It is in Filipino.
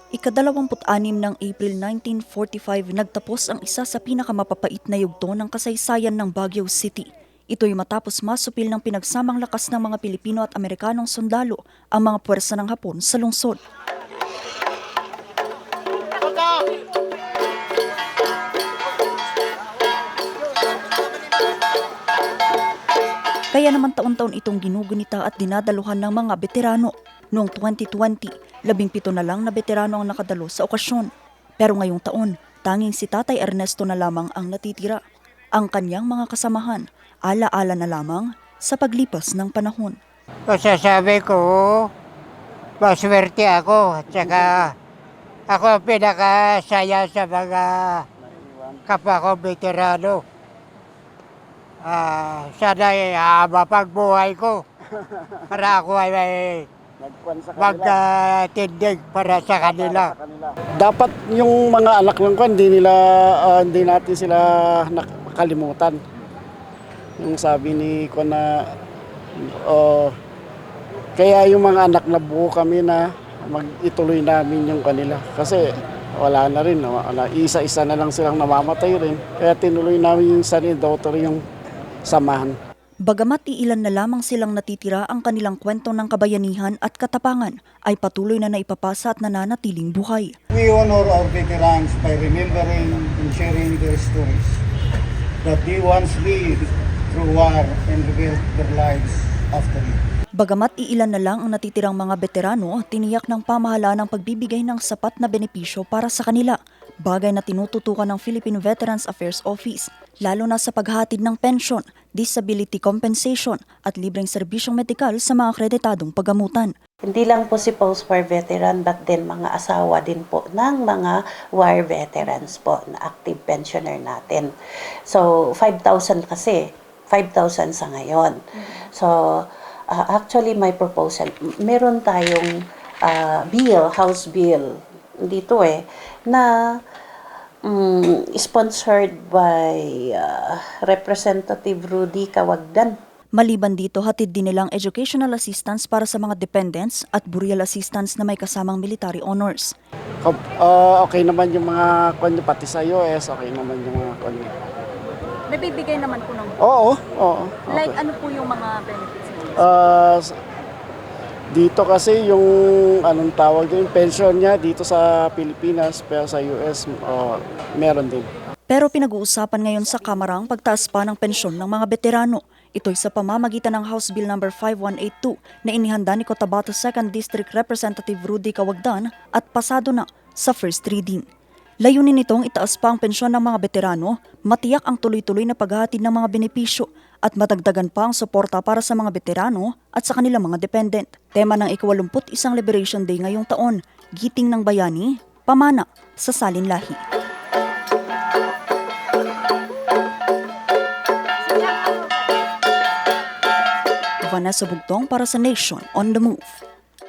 Ika-26 ng April 1945 nagtapos ang isa sa pinakamapapait na yugto ng kasaysayan ng Baguio City. Ito'y matapos masupil ng pinagsamang lakas ng mga Pilipino at Amerikanong sundalo ang mga puwersa ng Hapon sa lungsod. Kaya naman taon-taon itong ginugunita at dinadaluhan ng mga veterano. Noong 2020, 17 na lang na veterano ang nakadalo sa okasyon. Pero ngayong taon, tanging si Tatay Ernesto na lamang ang natitira. Ang kanyang mga kasamahan, ala-ala na lamang sa paglipas ng panahon. Masasabi ko, maswerte ako at saka ako ang pinakasaya sa mga kapwa ko veterano. Sana mapagbuhay ko para ako ay magtindig para sa kanila. Dapat yung mga anak ng kwan, hindi natin sila nakalimutan. Yung sabi ni kwan na kaya yung mga anak na buo kami na ituloy namin yung kanila. Kasi wala na rin, isa-isa na lang silang namamatay rin. Kaya tinuloy namin yung San Daughter yung samahan. Bagamat iilan na lamang silang natitira, ang kanilang kwento ng kabayanihan at katapangan ay patuloy na naipapasa at nananatiling buhay. We honor our veterans by remembering and sharing their stories that they once lived through war and rebuilt their lives after it. Bagamat iilan na lang ang natitirang mga veterano, tiniyak ng pamahalaan ang pagbibigay ng sapat na benepisyo para sa kanila, bagay na tinututukan ng Philippine Veterans Affairs Office, lalo na sa paghatid ng pensyon, disability compensation at libreng serbisyong medikal sa mga akreditadong paggamutan. Hindi lang po si post-war veteran but then mga asawa din po ng mga war veterans po na active pensioner natin. So 5,000 kasi, 5,000 sa ngayon. So actually my proposal, meron tayong house bill dito na sponsored by Representative Rudy Cawagdan. Maliban dito, hatid din nilang educational assistance para sa mga dependents at burial assistance na may kasamang military honors. Okay naman yung mga kwan, pati sa US, okay naman yung mga kwan. Nabibigay naman po ng... Oo. Okay. Like ano po yung mga benefits? Dito kasi yung anong tawag yung pension niya dito sa Pilipinas, pero sa US meron din. Pero pinag-uusapan ngayon sa Kamara ang pagtaas pa ng pensyon ng mga veterano. Ito'y sa pamamagitan ng House Bill No. 5182 na inihanda ni Cotabato 2nd District Representative Rudy Cawagdan at pasado na sa first reading. Layunin nitong itaas pa ang pensyon ng mga veterano, matiyak ang tuloy-tuloy na paghahatid ng mga benepisyo at madagdagan pa ang suporta para sa mga veterano at sa kanilang mga dependent. Tema ng ika-81 Liberation Day ngayong taon, giting ng bayani, pamana sa salinlahi. Vanessa Bugtong para sa Nation on the Move.